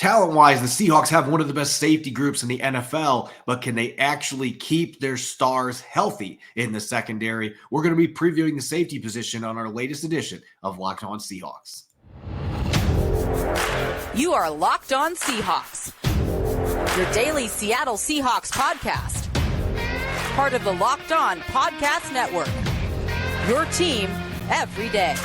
Talent-wise, the Seahawks have one of the best safety groups in the NFL, but can they actually keep their stars healthy in the secondary? We're going to be previewing the safety position on our latest edition of Locked On Seahawks. You are Locked On Seahawks, your daily Seattle Seahawks podcast. Part of the Locked On Podcast Network, your team every day.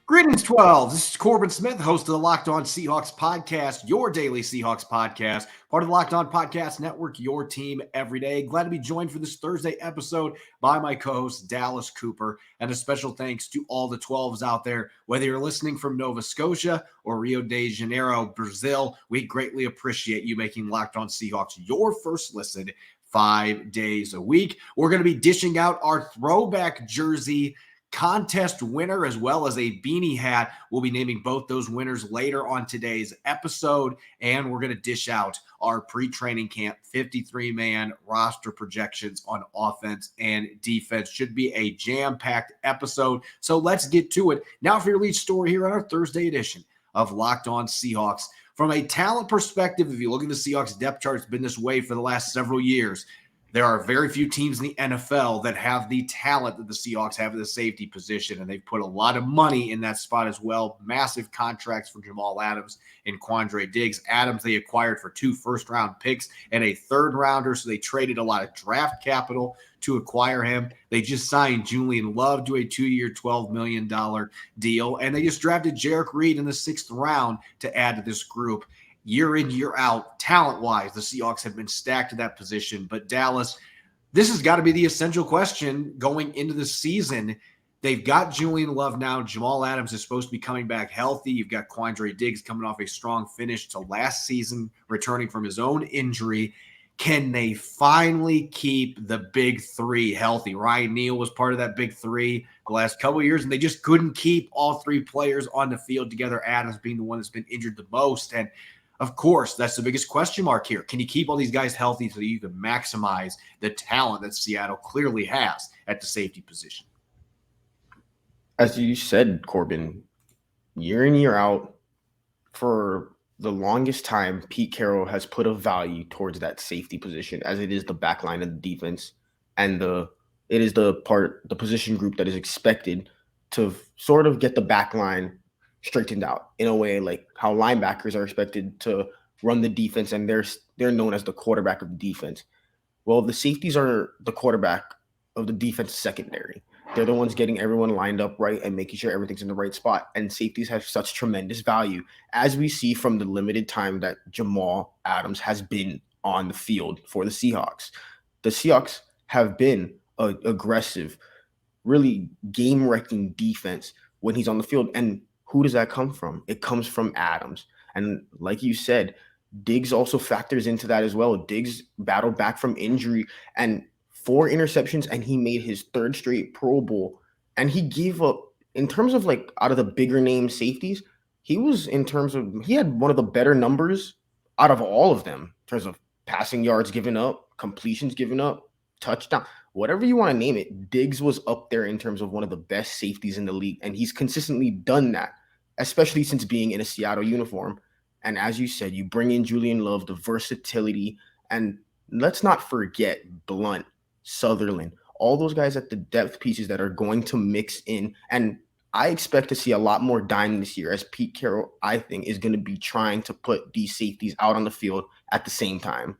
Greetings, 12. This is Corbin Smith, host of the Locked On Seahawks podcast, your daily Seahawks podcast, part of the Locked On Podcast Network, your team every day. Glad to be joined for this Thursday episode by my co-host, Dallas Cooper, and a special thanks to all the 12s out there. Whether you're listening from Nova Scotia or Rio de Janeiro, Brazil, we greatly appreciate you making Locked On Seahawks your first listen 5 days a week. We're going to be dishing out our throwback jersey contest winner as well as a beanie hat. We'll be naming both those winners later on today's episode, and we're going to dish out our pre-training camp 53-man roster projections on offense and defense. Should be a jam-packed episode, so let's get to it. Now for your lead story here on our Thursday edition of Locked On Seahawks. From a talent perspective, if you look at the Seahawks depth chart, it's been this way for the last several years. There are very few teams in the NFL that have the talent that the Seahawks have at the safety position, and they've put a lot of money in that spot as well. Massive contracts for Jamal Adams and Quandre Diggs. Adams they acquired for 2 first-round picks and a third-rounder, so they traded a lot of draft capital to acquire him. They just signed Julian Love to a 2-year, $12 million deal, and they just drafted Jarek Reed in the 6th round to add to this group. Year in, year out, talent-wise, the Seahawks have been stacked to that position. But Dallas, this has got to be the essential question going into the season. They've got Julian Love now. Jamal Adams is supposed to be coming back healthy. You've got Quandre Diggs coming off a strong finish to last season, returning from his own injury. Can they finally keep the big three healthy? Ryan Neal was part of that big three the last couple of years, and they just couldn't keep all 3 players on the field together, Adams being the one that's been injured the most. And of course, that's the biggest question mark here. Can you keep all these guys healthy so that you can maximize the talent that Seattle clearly has at the safety position? As you said, Corbin, year in, year out, for the longest time, Pete Carroll has put a value towards that safety position, as it is the back line of the defense, and it is the position group that is expected to sort of get the back line straightened out in a way like how linebackers are expected to run the defense, and they're known as the quarterback of the defense. Well, the safeties are the quarterback of the defense secondary. They're the ones getting everyone lined up right and making sure everything's in the right spot. And safeties have such tremendous value, as we see from the limited time that Jamal Adams has been on the field for the Seahawks. The Seahawks have been an aggressive, really game-wrecking defense when he's on the field. And who does that come from? It comes from Adams. And like you said, Diggs also factors into that as well. Diggs battled back from injury and 4 interceptions, and he made his 3rd straight Pro Bowl. And he gave up, in terms of like out of the bigger name safeties, he had one of the better numbers out of all of them in terms of passing yards given up, completions given up, touchdown, whatever you want to name it. Diggs was up there in terms of one of the best safeties in the league, and he's consistently done that, especially since being in a Seattle uniform. And as you said, you bring in Julian Love, the versatility, and let's not forget Blunt, Sutherland, all those guys at the depth pieces that are going to mix in. And I expect to see a lot more dime this year, as Pete Carroll, I think, is going to be trying to put these safeties out on the field at the same time.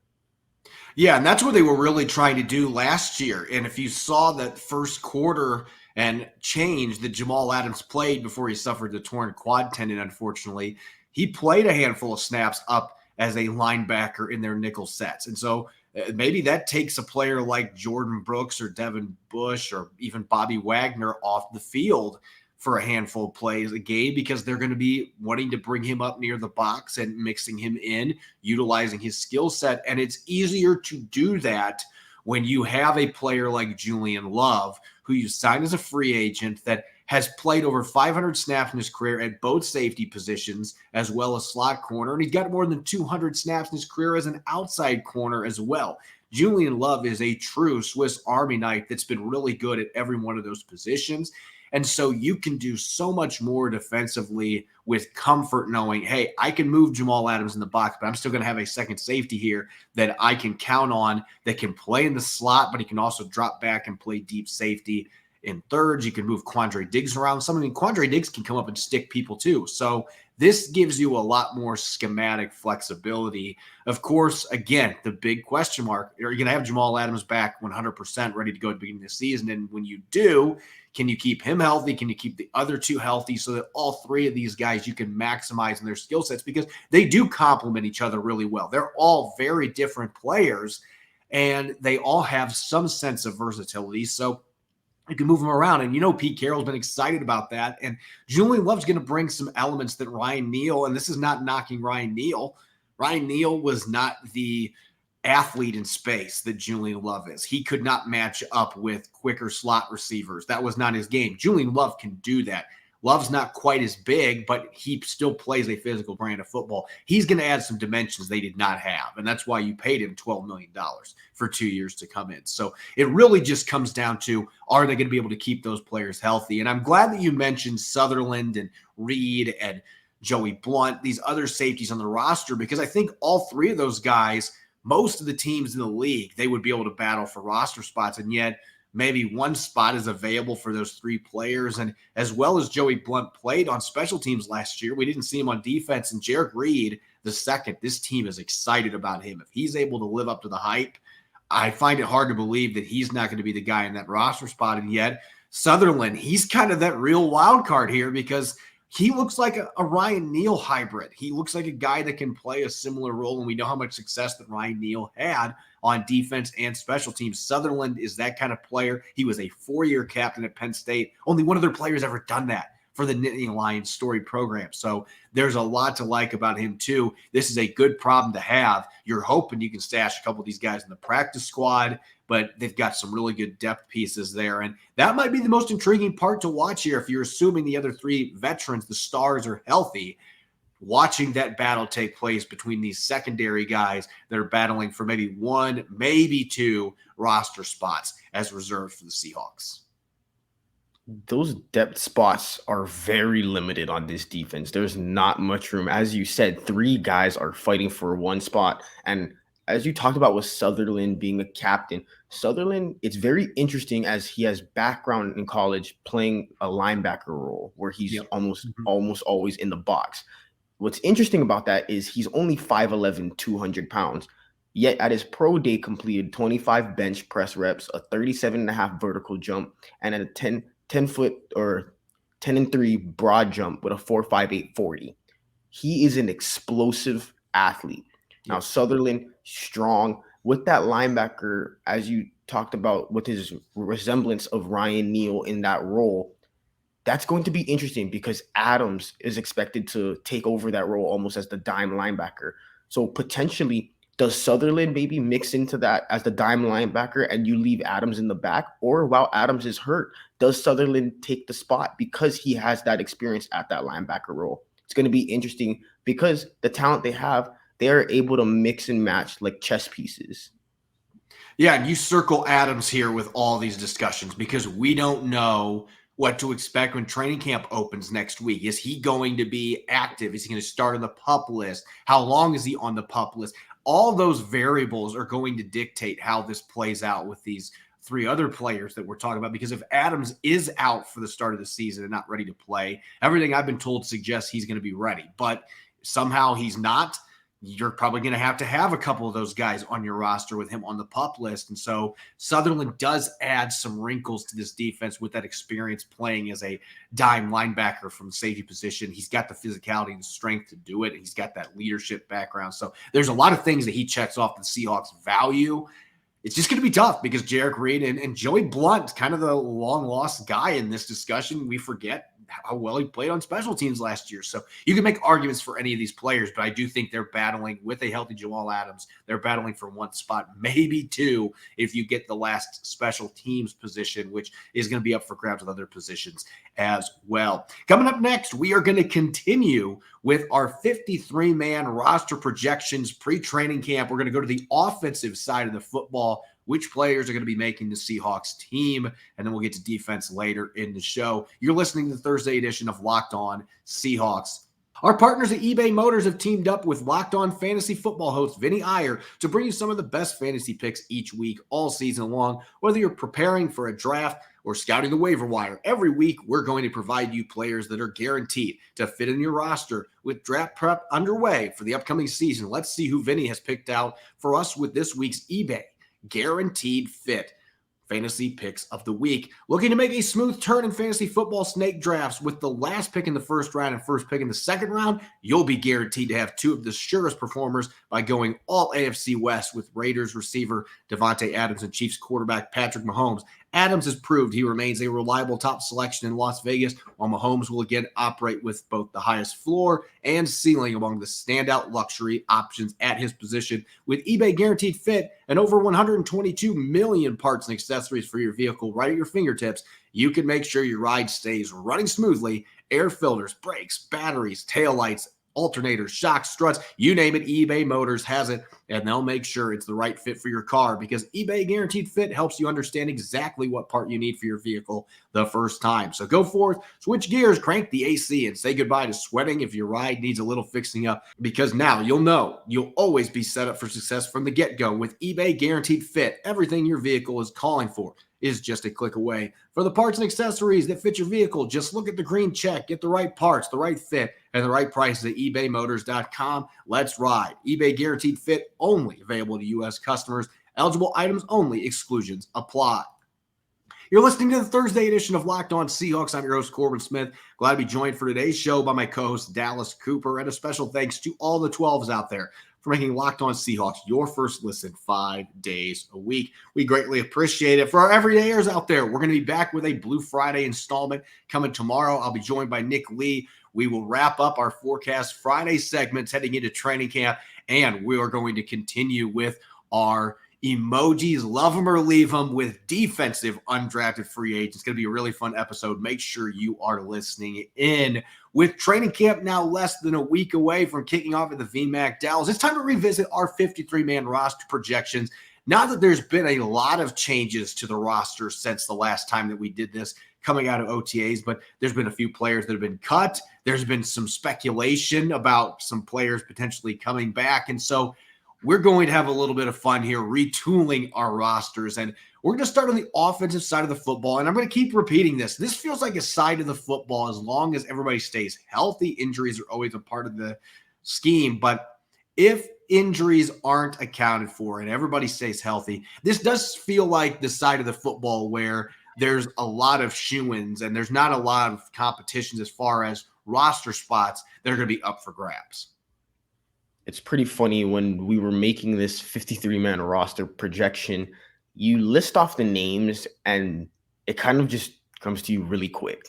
Yeah, and that's what they were really trying to do last year. And if you saw that first quarter and change that Jamal Adams played before he suffered the torn quad tendon, unfortunately, he played a handful of snaps up as a linebacker in their nickel sets. And so maybe that takes a player like Jordan Brooks or Devin Bush or even Bobby Wagner off the field for a handful of plays a game, because they're going to be wanting to bring him up near the box and mixing him in, utilizing his skill set. And it's easier to do that when you have a player like Julian Love, who you signed as a free agent, that has played over 500 snaps in his career at both safety positions as well as slot corner. And he's got more than 200 snaps in his career as an outside corner as well. Julian Love is a true Swiss Army knife that's been really good at every one of those positions. And so you can do so much more defensively with comfort knowing, hey, I can move Jamal Adams in the box, but I'm still going to have a second safety here that I can count on that can play in the slot, but he can also drop back and play deep safety. In thirds, you can move Quandre Diggs around. Quandre Diggs can come up and stick people too. So this gives you a lot more schematic flexibility. Of course, again, the big question mark, are you going to have Jamal Adams back 100% ready to go at the beginning of the season? And when you do, can you keep him healthy? Can you keep the other two healthy so that all three of these guys you can maximize in their skill sets? Because they do complement each other really well. They're all very different players, and they all have some sense of versatility. So you can move them around. And, Pete Carroll's been excited about that. And Julian Love's going to bring some elements that Ryan Neal, and this is not knocking Ryan Neal. Ryan Neal was not the athlete in space that Julian Love is. He could not match up with quicker slot receivers. That was not his game. Julian Love can do that. Love's not quite as big, but he still plays a physical brand of football. He's going to add some dimensions they did not have, and that's why you paid him $12 million for 2 years to come in. So it really just comes down to, are they going to be able to keep those players healthy? And I'm glad that you mentioned Sutherland and Reed and Joey Blunt, these other safeties on the roster, because I think all three of those guys, most of the teams in the league, they would be able to battle for roster spots, and yet maybe one spot is available for those three players. And as well as Joey Blunt played on special teams last year, we didn't see him on defense. And Jarek Reed, the second, this team is excited about him. If he's able to live up to the hype, I find it hard to believe that he's not going to be the guy in that roster spot. And yet Sutherland, he's kind of that real wild card here because he looks like a Ryan Neal hybrid. He looks like a guy that can play a similar role, and we know how much success that Ryan Neal had on defense and special teams. Sutherland is that kind of player. He was a 4-year captain at Penn State. Only one other player's ever done that for the Nittany Lions story program. So there's a lot to like about him too. This is a good problem to have. You're hoping you can stash a couple of these guys in the practice squad, but they've got some really good depth pieces there. And that might be the most intriguing part to watch here. If you're assuming the other three veterans, the stars, are healthy, watching that battle take place between these secondary guys that are battling for maybe one, maybe two roster spots as reserved for the Seahawks. Those depth spots are very limited on this defense. There's not much room. As you said, three guys are fighting for one spot. And as you talked about with Sutherland being a captain, Sutherland, it's very interesting as he has background in college playing a linebacker role where he's almost always in the box. What's interesting about that is he's only 5'11", 200 pounds. Yet at his pro day completed 25 bench press reps, a 37.5 vertical jump, and at a 10-foot or 10-3 broad jump with a 4.58 40. He is an explosive athlete. Now, Sutherland, strong with that linebacker, as you talked about, with his resemblance of Ryan Neal in that role. That's going to be interesting because Adams is expected to take over that role almost as the dime linebacker. So potentially, does Sutherland maybe mix into that as the dime linebacker and you leave Adams in the back? Or while Adams is hurt, does Sutherland take the spot because he has that experience at that linebacker role? It's going to be interesting because the talent they have, they are able to mix and match like chess pieces. Yeah, and you circle Adams here with all these discussions because we don't know what to expect when training camp opens next week. Is he going to be active? Is he going to start on the PUP list? How long is he on the PUP list? All those variables are going to dictate how this plays out with these three other players that we're talking about. Because if Adams is out for the start of the season and not ready to play, everything I've been told suggests he's going to be ready. But somehow he's not. You're probably going to have a couple of those guys on your roster with him on the PUP list. And so Sutherland does add some wrinkles to this defense with that experience playing as a dime linebacker from the safety position. He's got the physicality and strength to do it. He's got that leadership background. So there's a lot of things that he checks off the Seahawks value. It's just going to be tough because Jarek Reed and Joey Blunt, kind of the long-lost guy in this discussion. We forget how well he played on special teams last year. So you can make arguments for any of these players, but I do think they're battling with a healthy Jamal Adams. They're battling for one spot, maybe two, if you get the last special teams position, which is going to be up for grabs with other positions as well. Coming up next, we are going to continue with our 53-man roster projections pre-training camp. We're going to go to the offensive side of the football, which players are going to be making the Seahawks team, and then we'll get to defense later in the show. You're listening to the Thursday edition of Locked On Seahawks. Our partners at eBay Motors have teamed up with Locked On Fantasy Football host Vinny Iyer to bring you some of the best fantasy picks each week, all season long. Whether you're preparing for a draft or scouting the waiver wire, every week we're going to provide you players that are guaranteed to fit in your roster. With draft prep underway for the upcoming season, let's see who Vinny has picked out for us with this week's eBay Guaranteed Fit Fantasy Picks of the Week. Looking to make a smooth turn in fantasy football snake drafts with the last pick in the first round and first pick in the second round? You'll be guaranteed to have two of the surest performers by going all AFC West with Raiders receiver Davante Adams and Chiefs quarterback Patrick Mahomes. Adams has proved he remains a reliable top selection in Las Vegas, while Mahomes will again operate with both the highest floor and ceiling among the standout luxury options at his position. With eBay Guaranteed Fit and over 122 million parts and accessories for your vehicle right at your fingertips, you can make sure your ride stays running smoothly. Air filters, brakes, batteries, taillights, alternators, shocks, struts, you name it, eBay Motors has it, and they'll make sure it's the right fit for your car, because eBay Guaranteed Fit helps you understand exactly what part you need for your vehicle the first time. So go forth, switch gears, crank the AC, and say goodbye to sweating if your ride needs a little fixing up, because now you'll know you'll always be set up for success from the get-go. With eBay Guaranteed Fit, everything your vehicle is calling for is just a click away. For the parts and accessories that fit your vehicle, just look at the green check, get the right parts, the right fit, and the right prices at ebaymotors.com. Let's ride. eBay Guaranteed Fit, only available to U.S. customers. Eligible items only. Exclusions apply. You're listening to the Thursday edition of Locked On Seahawks. I'm your host, Corbin Smith. Glad to be joined for today's show by my co-host, Dallas Cooper. And a special thanks to all the 12s out there for making Locked On Seahawks your first listen 5 days a week. We greatly appreciate it. For our everydayers out there, we're going to be back with a Blue Friday installment coming tomorrow. I'll be joined by Nick Lee. We will wrap up our Forecast Friday segments heading into training camp, and we are going to continue with our emojis, love them or leave them, with defensive undrafted free agents. It's going to be a really fun episode. Make sure you are listening in. With training camp now less than a week away from kicking off at the VMAC Dallas, it's time to revisit our 53-man roster projections. Now that there's been a lot of changes to the roster since the last time that we did this coming out of OTAs, but there's been a few players that have been cut. There's been some speculation about some players potentially coming back. And so we're going to have a little bit of fun here retooling our rosters. And we're going to start on the offensive side of the football. And I'm going to keep repeating this. This feels like a side of the football as long as everybody stays healthy. Injuries are always a part of the scheme. But if injuries aren't accounted for and everybody stays healthy, this does feel like the side of the football where there's a lot of shoo-ins and there's not a lot of competitions as far as roster spots that are going to be up for grabs. It's pretty funny when we were making this 53-man roster projection, you list off the names and it kind of just comes to you really quick.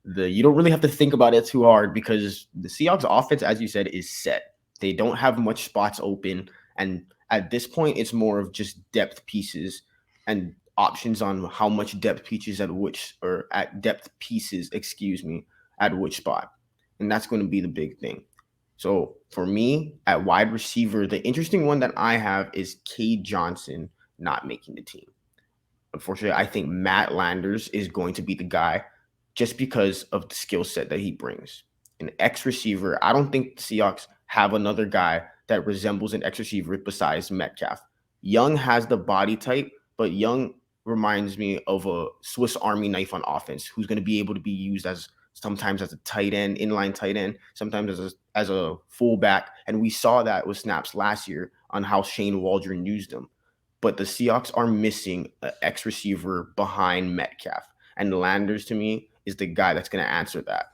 You don't really have to think about it too hard because the Seahawks offense, as you said, is set. They don't have much spots open. And at this point, it's more of just depth pieces and options on how much depth pieces at which spot. And that's going to be the big thing. So for me, at wide receiver, the interesting one that I have is Cade Johnson not making the team. Unfortunately, I think Matt Landers is going to be the guy just because of the skill set that he brings. An X-receiver, I don't think the Seahawks have another guy that resembles an X-receiver besides Metcalf. Young has the body type, but Young reminds me of a Swiss Army knife on offense who's going to be able to be used as sometimes as a tight end, inline tight end, sometimes as a fullback. And we saw that with snaps last year on how Shane Waldron used them. But the Seahawks are missing an X receiver behind Metcalf. And Landers, to me, is the guy that's going to answer that.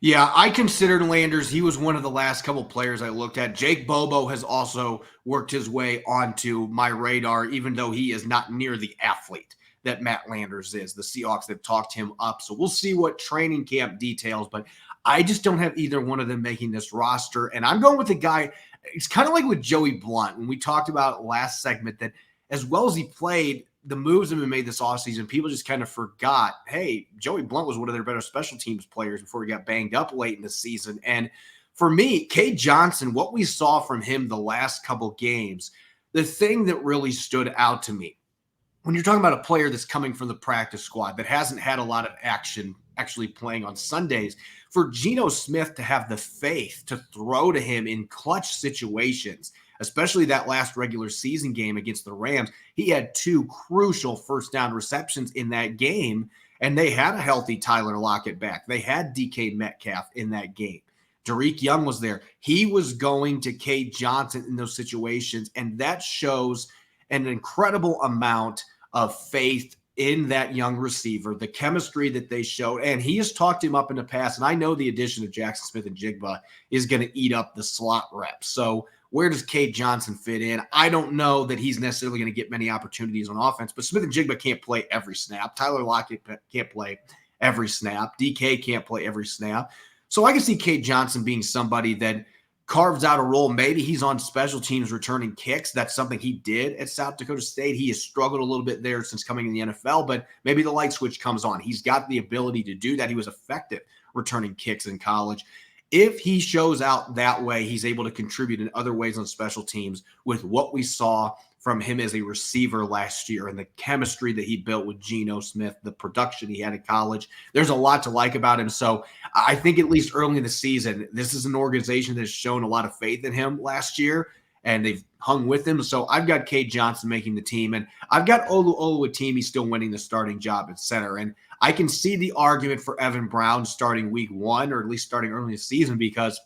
Yeah, I considered Landers. He was one of the last couple players I looked at. Jake Bobo has also worked his way onto my radar, even though he is not near the athlete that Matt Landers is. The Seahawks have talked him up. So we'll see what training camp details, but I just don't have either one of them making this roster. And I'm going with a guy, it's kind of like with Joey Blount, when we talked about last segment, that as well as he played, the moves have been made this offseason. People just kind of forgot, hey, Joey Blount was one of their better special teams players before he got banged up late in the season. And for me, Cade Johnson, what we saw from him the last couple games, the thing that really stood out to me, when you're talking about a player that's coming from the practice squad that hasn't had a lot of action actually playing on Sundays, for Geno Smith to have the faith to throw to him in clutch situations, especially that last regular season game against the Rams, he had 2 crucial first down receptions in that game, and they had a healthy Tyler Lockett back. They had DK Metcalf in that game. Derek Young was there. He was going to Cade Johnson in those situations, and that shows an incredible amount of faith in that young receiver, the chemistry that they showed. And he has talked him up in the past, and I know the addition of Jackson Smith and Jigba is going to eat up the slot reps. So where does Cade Johnson fit in? I don't know that he's necessarily going to get many opportunities on offense, but Smith and Jigba can't play every snap. Tyler Lockett can't play every snap. DK can't play every snap. So I can see Cade Johnson being somebody that carves out a role. Maybe he's on special teams returning kicks. That's something he did at South Dakota State. He has struggled a little bit there since coming in the NFL, but maybe the light switch comes on. He's got the ability to do that. He was effective returning kicks in college. If he shows out that way, he's able to contribute in other ways on special teams with what we saw from him as a receiver last year and the chemistry that he built with Geno Smith, the production he had in college. There's a lot to like about him. So I think at least early in the season, this is an organization that's shown a lot of faith in him last year, and they've hung with him. So I've got Cade Johnson making the team, and I've got Oluwatimi still winning the starting job at center. And I can see the argument for Evan Brown starting week 1, or at least starting early in the season, because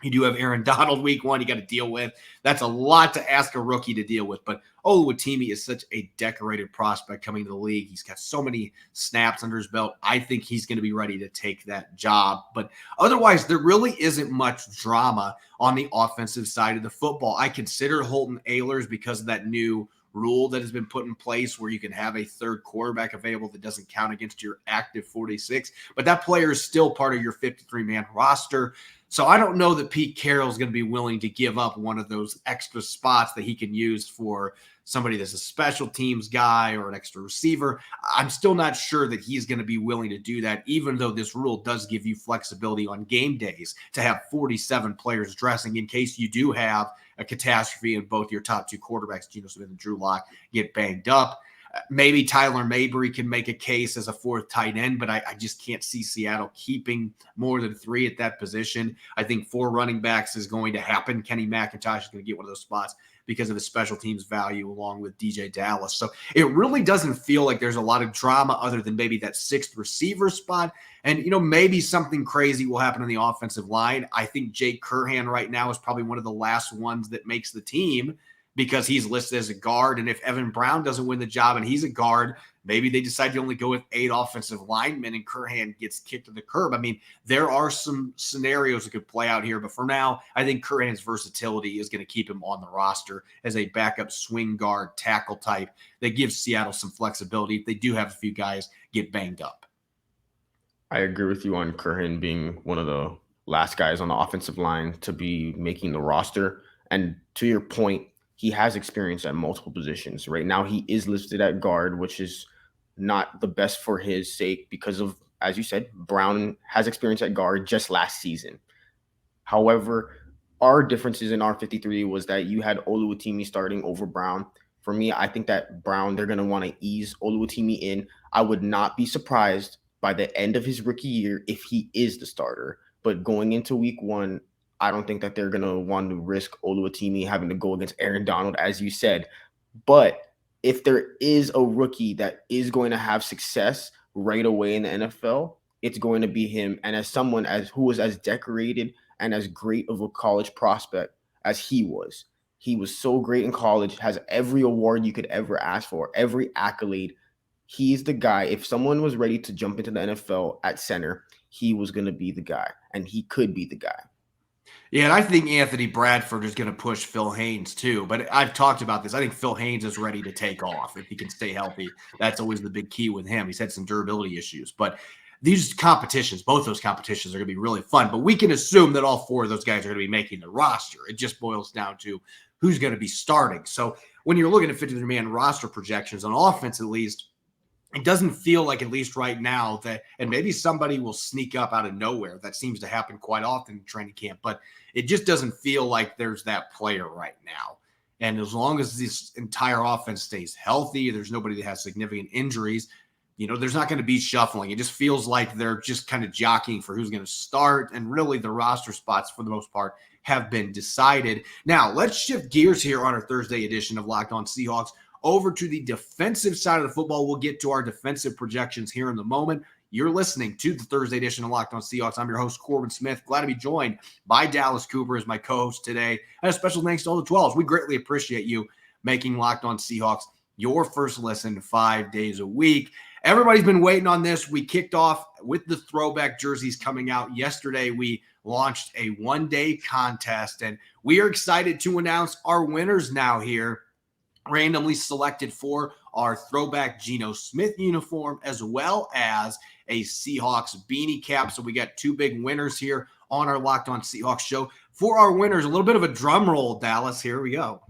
you do have Aaron Donald week 1 you got to deal with. That's a lot to ask a rookie to deal with. But Oluwatimi is such a decorated prospect coming to the league. He's got so many snaps under his belt. I think he's going to be ready to take that job. But otherwise, there really isn't much drama on the offensive side of the football. I consider Holton Ahlers because of that new rule that has been put in place where you can have a third quarterback available that doesn't count against your active 46. But that player is still part of your 53-man roster. So I don't know that Pete Carroll is going to be willing to give up one of those extra spots that he can use for somebody that's a special teams guy or an extra receiver. I'm still not sure that he's going to be willing to do that, even though this rule does give you flexibility on game days to have 47 players dressing in case you do have a catastrophe and both your top 2 quarterbacks, Geno Smith and Drew Lock, get banged up. Maybe Tyler Mabry can make a case as a 4th tight end, but I just can't see Seattle keeping more than 3 at that position. I think 4 running backs is going to happen. Kenny McIntosh is going to get one of those spots because of his special teams value along with DJ Dallas. So it really doesn't feel like there's a lot of drama other than maybe that 6th receiver spot. And, maybe something crazy will happen on the offensive line. I think Jake Curhan right now is probably one of the last ones that makes the team, because he's listed as a guard. And if Evan Brown doesn't win the job and he's a guard, maybe they decide to only go with 8 offensive linemen and Curhan gets kicked to the curb. I mean, there are some scenarios that could play out here, but for now, I think Curhan's versatility is going to keep him on the roster as a backup swing guard tackle type that gives Seattle some flexibility if they do have a few guys get banged up. I agree with you on Curhan being one of the last guys on the offensive line to be making the roster. And to your point, he has experience at multiple positions. Right now, he is listed at guard, which is not the best for his sake because of, as you said, Brown has experience at guard just last season. However, our differences in our 53 was that you had Oluwatimi starting over Brown. For me, I think that Brown, they're going to want to ease Oluwatimi in. I would not be surprised by the end of his rookie year if he is the starter. But going into week 1, I don't think that they're going to want to risk Oluwatimi having to go against Aaron Donald, as you said. But if there is a rookie that is going to have success right away in the NFL, it's going to be him. And as someone who was as decorated and as great of a college prospect as he was so great in college, has every award you could ever ask for, every accolade. He's the guy. If someone was ready to jump into the NFL at center, he was going to be the guy, and he could be the guy. Yeah, and I think Anthony Bradford is going to push Phil Haynes too. But I've talked about this. I think Phil Haynes is ready to take off if he can stay healthy. That's always the big key with him. He's had some durability issues. But these competitions, both those competitions are going to be really fun. But we can assume that all four of those guys are going to be making the roster. It just boils down to who's going to be starting. So when you're looking at 53-man roster projections on offense, at least, it doesn't feel like, at least right now, that, and maybe somebody will sneak up out of nowhere. That seems to happen quite often in training camp, but it just doesn't feel like there's that player right now. And as long as this entire offense stays healthy, there's nobody that has significant injuries, there's not going to be shuffling. It just feels like they're just kind of jockeying for who's going to start. And really the roster spots, for the most part, have been decided. Now, let's shift gears here on our Thursday edition of Locked On Seahawks over to the defensive side of the football. We'll get to our defensive projections here in the moment. You're listening to the Thursday edition of Locked On Seahawks. I'm your host, Corbin Smith. Glad to be joined by Dallas Cooper as my co-host today. And a special thanks to all the 12s. We greatly appreciate you making Locked On Seahawks your first listen 5 days a week. Everybody's been waiting on this. We kicked off with the throwback jerseys coming out yesterday. We launched a one-day contest, and we are excited to announce our winners now here, randomly selected for our throwback Geno Smith uniform, as well as a Seahawks beanie cap. So we got two big winners here on our Locked On Seahawks show. For our winners, a little bit of a drum roll, Dallas. Here we go.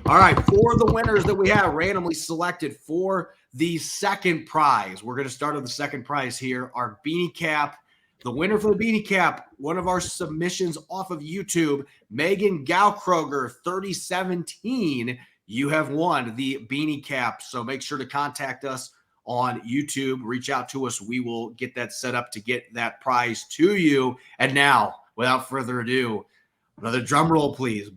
All right, for the winners that we have randomly selected for the second prize, we're going to start on the second prize here, our beanie cap. The winner for the beanie cap, one of our submissions off of YouTube, Megan Gaukroger, 3017. You have won the beanie cap. So make sure to contact us on YouTube. Reach out to us. We will get that set up to get that prize to you. And now, without further ado, another drum roll, please.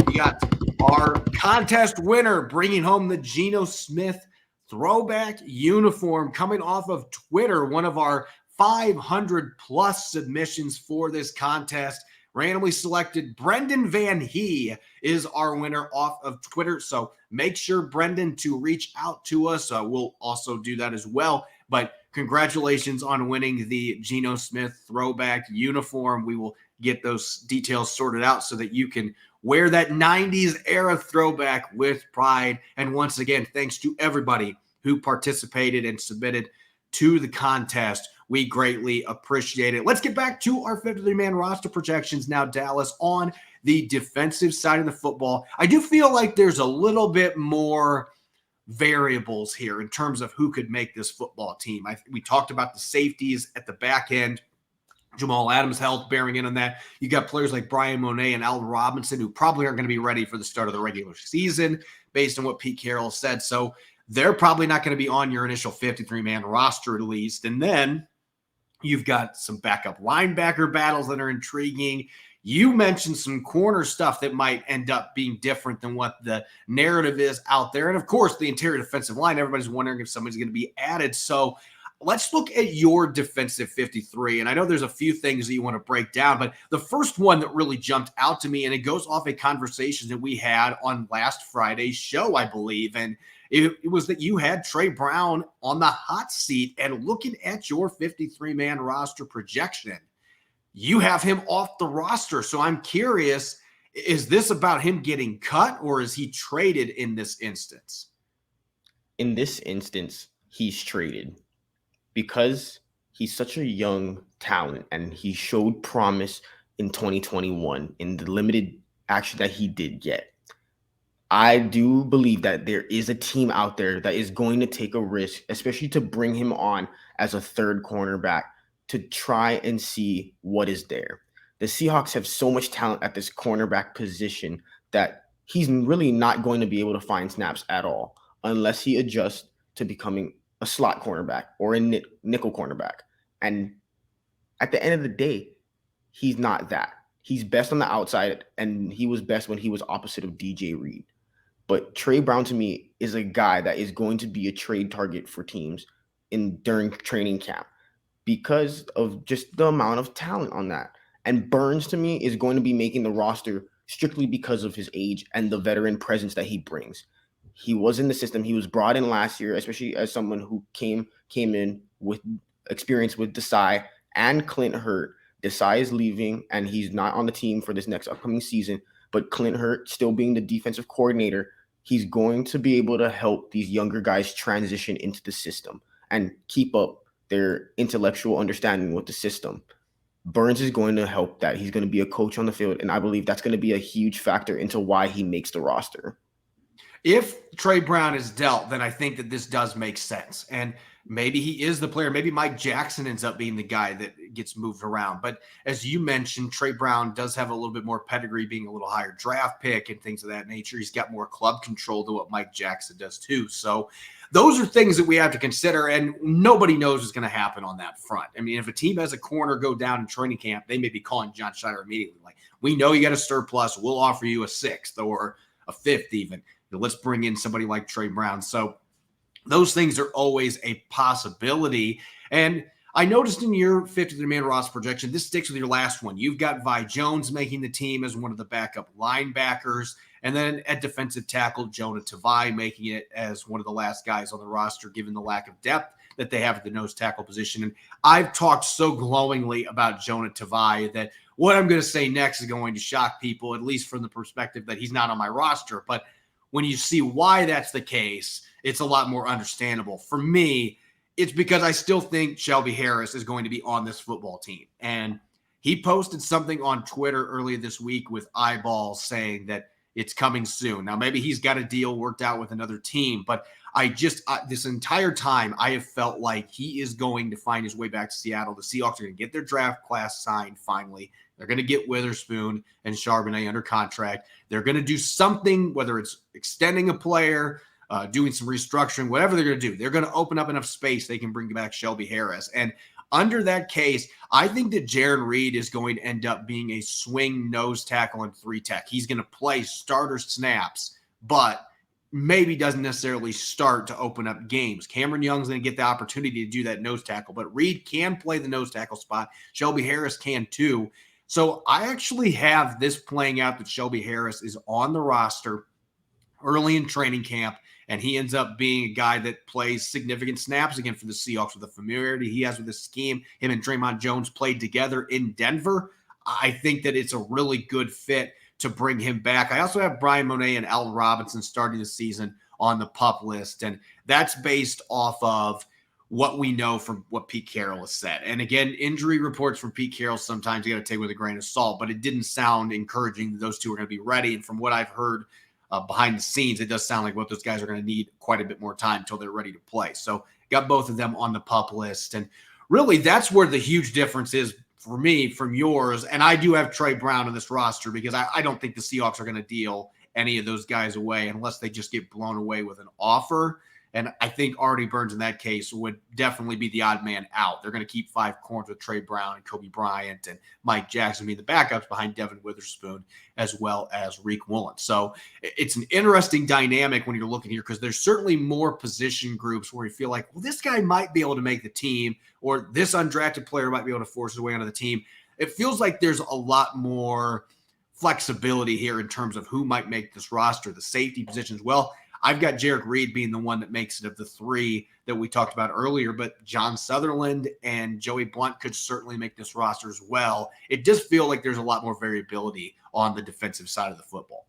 We got our contest winner bringing home the Geno Smith throwback uniform coming off of Twitter, one of our 500 plus submissions for this contest. Randomly selected Brendan Van He is our winner off of Twitter. So make sure, Brendan, to reach out to us. We'll also do that as well. But congratulations on winning the Geno Smith throwback uniform. We will get those details sorted out so that you can wear that 90s era throwback with pride. And once again, thanks to everybody who participated and submitted to the contest. We greatly appreciate it. Let's get back to our 53-man roster projections now, Dallas, on the defensive side of the football. I do feel like there's a little bit more variables here in terms of who could make this football team. We talked about the safeties at the back end. Jamal Adams' health bearing in on that. You got players like Brian Monet and Allen Robinson who probably aren't going to be ready for the start of the regular season based on what Pete Carroll said. So they're probably not going to be on your initial 53-man roster at least. And then you've got some backup linebacker battles that are intriguing. You mentioned some corner stuff that might end up being different than what the narrative is out there. And of course, the interior defensive line, everybody's wondering if somebody's going to be added. So let's look at your defensive 53. And I know there's a few things that you want to break down, but the first one that really jumped out to me, and it goes off a conversation that we had on last Friday's show, I believe. And it was that you had Trey Brown on the hot seat, and looking at your 53-man roster projection, you have him off the roster. So I'm curious, is this about him getting cut, or is he traded in this instance? In this instance, he's traded because he's such a young talent and he showed promise in 2021 in the limited action that he did get. I do believe that there is a team out there that is going to take a risk, especially to bring him on as a third cornerback to try and see what is there. The Seahawks have so much talent at this cornerback position that he's really not going to be able to find snaps at all unless he adjusts to becoming a slot cornerback or a nickel cornerback. And at the end of the day, he's not that. He's best on the outside, and he was best when he was opposite of DJ Reed. But Trey Brown, to me, is a guy that is going to be a trade target for teams during training camp because of just the amount of talent on that. And Burns, to me, is going to be making the roster strictly because of his age and the veteran presence that he brings. He was in the system. He was brought in last year, especially as someone who came in with experience with Desai and Clint Hurt. Desai is leaving and he's not on the team for this next upcoming season, but Clint Hurt still being the defensive coordinator, he's going to be able to help these younger guys transition into the system and keep up their intellectual understanding with the system. Burns is going to help that. He's going to be a coach on the field, and I believe that's going to be a huge factor into why he makes the roster. If Trey Brown is dealt, then I think that this does make sense. And maybe he is the player. Maybe Mike Jackson ends up being the guy that gets moved around. But as you mentioned, Trey Brown does have a little bit more pedigree, being a little higher draft pick and things of that nature. He's got more club control than what Mike Jackson does too. So those are things that we have to consider, and nobody knows what's going to happen on that front. I mean, if a team has a corner go down in training camp, they may be calling John Schneider immediately. Like, we know you got a surplus. We'll offer you a sixth or a fifth even. Let's bring in somebody like Trey Brown. So those things are always a possibility. And I noticed in your 53-man roster projection, this sticks with your last one. You've got Vi Jones making the team as one of the backup linebackers. And then at defensive tackle, Jonah Tavai making it as one of the last guys on the roster, given the lack of depth that they have at the nose tackle position. And I've talked so glowingly about Jonah Tavai that what I'm going to say next is going to shock people, at least from the perspective that he's not on my roster. But when you see why that's the case, it's a lot more understandable. For me, it's because I still think Shelby Harris is going to be on this football team. And he posted something on Twitter earlier this week with eyeballs saying that it's coming soon. Now, maybe he's got a deal worked out with another team, but this entire time, I have felt like he is going to find his way back to Seattle. The Seahawks are going to get their draft class signed finally. They're going to get Witherspoon and Charbonnet under contract. They're going to do something, whether it's extending a player, doing some restructuring, whatever they're going to do. They're going to open up enough space they can bring back Shelby Harris. And under that case, I think that Jaron Reed is going to end up being a swing nose tackle and 3-tech. He's going to play starter snaps, but maybe doesn't necessarily start to open up games. Cameron Young's going to get the opportunity to do that nose tackle, but Reed can play the nose tackle spot. Shelby Harris can too. So I actually have this playing out that Shelby Harris is on the roster early in training camp, and he ends up being a guy that plays significant snaps again for the Seahawks with the familiarity he has with the scheme. Him and Draymond Jones played together in Denver. I think that it's a really good fit to bring him back. I also have Brian Monet and Allen Robinson starting the season on the PUP list, and that's based off of what we know from what Pete Carroll has said. And again, injury reports from Pete Carroll sometimes you got to take with a grain of salt, but it didn't sound encouraging that those two are going to be ready. And from what I've heard behind the scenes, it does sound like both those guys are going to need quite a bit more time until they're ready to play. So got both of them on the PUP list. And really, that's where the huge difference is for me from yours. And I do have Trey Brown on this roster because I don't think the Seahawks are going to deal any of those guys away unless they just get blown away with an offer. And I think Artie Burns in that case would definitely be the odd man out. They're going to keep 5 corners with Trey Brown and Kobe Bryant and Mike Jackson being the backups behind Devin Witherspoon as well as Reek Woolen. So it's an interesting dynamic when you're looking here because there's certainly more position groups where you feel like, well, this guy might be able to make the team or this undrafted player might be able to force his way onto the team. It feels like there's a lot more flexibility here in terms of who might make this roster, the safety positions. Well, I've got Jarek Reed being the one that makes it of the 3 that we talked about earlier, but John Sutherland and Joey Blunt could certainly make this roster as well. It does feel like there's a lot more variability on the defensive side of the football.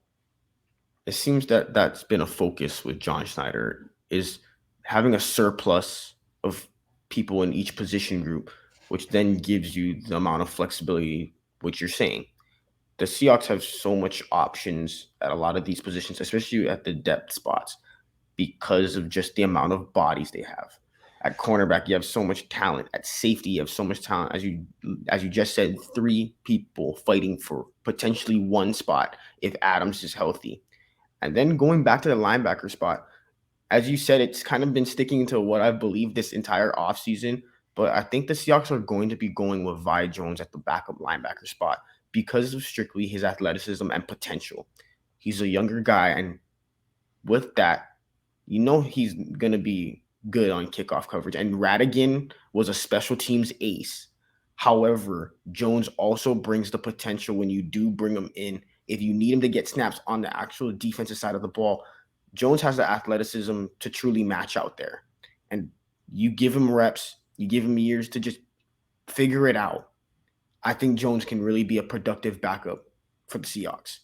It seems that that's been a focus with John Schneider, is having a surplus of people in each position group, which then gives you the amount of flexibility, which you're saying. The Seahawks have so much options at a lot of these positions, especially at the depth spots, because of just the amount of bodies they have. At cornerback, you have so much talent. At safety, you have so much talent. As you just said, 3 people fighting for potentially 1 spot if Adams is healthy. And then going back to the linebacker spot, as you said, it's kind of been sticking to what I believe this entire offseason, but I think the Seahawks are going to be going with Vi Jones at the backup linebacker spot, because of strictly his athleticism and potential. He's a younger guy, and with that, he's going to be good on kickoff coverage. And Radigan was a special teams ace. However, Jones also brings the potential when you do bring him in. If you need him to get snaps on the actual defensive side of the ball, Jones has the athleticism to truly match out there. And you give him reps, you give him years to just figure it out. I think Jones can really be a productive backup for the Seahawks.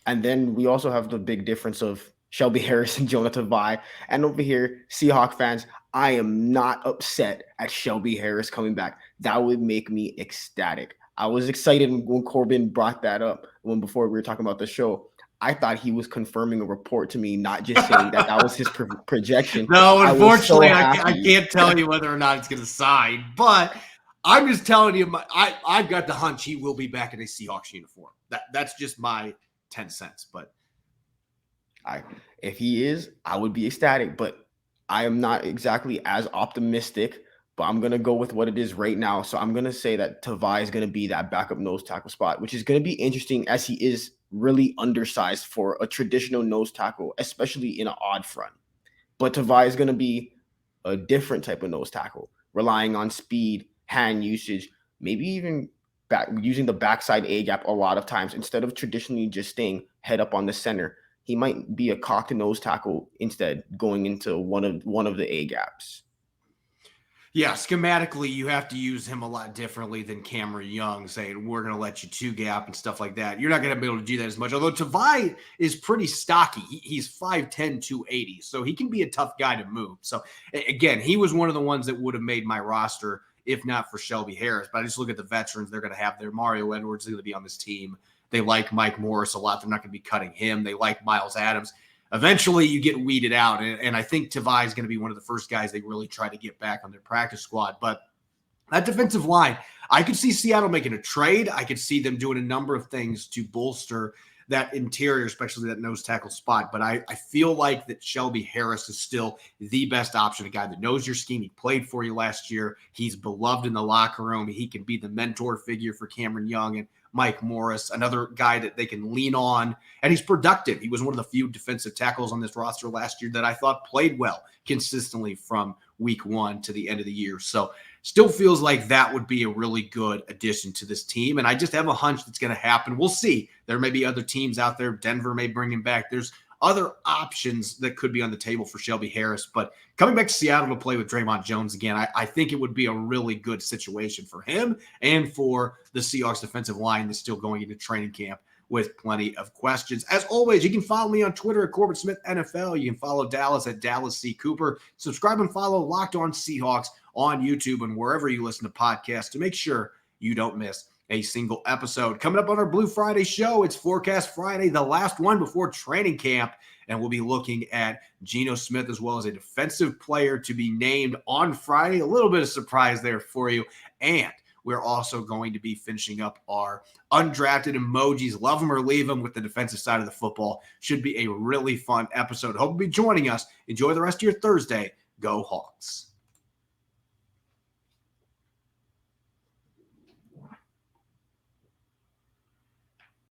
And then we also have the big difference of Shelby Harris and Jonah Tavai. And over here, Seahawk fans, I am not upset at Shelby Harris coming back. That would make me ecstatic. I was excited when Corbin brought that up before we were talking about the show. I thought he was confirming a report to me, not just saying that was his projection. No, unfortunately, I can't tell you whether or not it's going to sign, but I'm just telling you, I've got the hunch he will be back in a Seahawks uniform. That's just my 10 cents. But if he is, I would be ecstatic, but I am not exactly as optimistic. But I'm going to go with what it is right now. So I'm going to say that Tavai is going to be that backup nose tackle spot, which is going to be interesting as he is really undersized for a traditional nose tackle, especially in an odd front. But Tavai is going to be a different type of nose tackle, relying on speed, hand usage, maybe even using the backside A-gap a lot of times instead of traditionally just staying head up on the center. He might be a cocked nose tackle instead, going into one of the A-gaps. Yeah, schematically, you have to use him a lot differently than Cameron Young, saying we're going to let you two gap and stuff like that. You're not going to be able to do that as much. Although Tavai is pretty stocky. He's 5'10", 280, so he can be a tough guy to move. So, again, he was one of the ones that would have made my roster if not for Shelby Harris. But I just look at the veterans they're going to have there. Mario Edwards is going to be on this team. They like Mike Morris a lot. They're not going to be cutting him. They like Miles Adams. Eventually, you get weeded out, and I think Tavai is going to be one of the first guys they really try to get back on their practice squad. But that defensive line, I could see Seattle making a trade. I could see them doing a number of things to bolster that interior, especially that nose tackle spot. But I feel like that Shelby Harris is still the best option, a guy that knows your scheme. He played for you last year. He's beloved in the locker room. He can be the mentor figure for Cameron Young and Mike Morris, another guy that they can lean on, and he's productive. He was one of the few defensive tackles on this roster last year that I thought played well consistently from week one to the end of the year. So still feels like that would be a really good addition to this team, and I just have a hunch that's going to happen. We'll see. There may be other teams out there. Denver may bring him back. There's other options that could be on the table for Shelby Harris, but coming back to Seattle to play with Draymond Jones again, I think it would be a really good situation for him and for the Seahawks defensive line that's still going into training camp with plenty of questions. As always, you can follow me on Twitter at Corbin Smith NFL. You can follow Dallas at Dallas C. Cooper. Subscribe and follow Locked On Seahawks on YouTube and wherever you listen to podcasts to make sure you don't miss a single episode. Coming up on our Blue Friday show, it's Forecast Friday, the last one before training camp, and we'll be looking at Geno Smith as well as a defensive player to be named on Friday. A little bit of surprise there for you, and we're also going to be finishing up our undrafted emojis, love them or leave them, with the defensive side of the football. Should be a really fun episode. Hope you'll be joining us. Enjoy the rest of your Thursday. Go Hawks.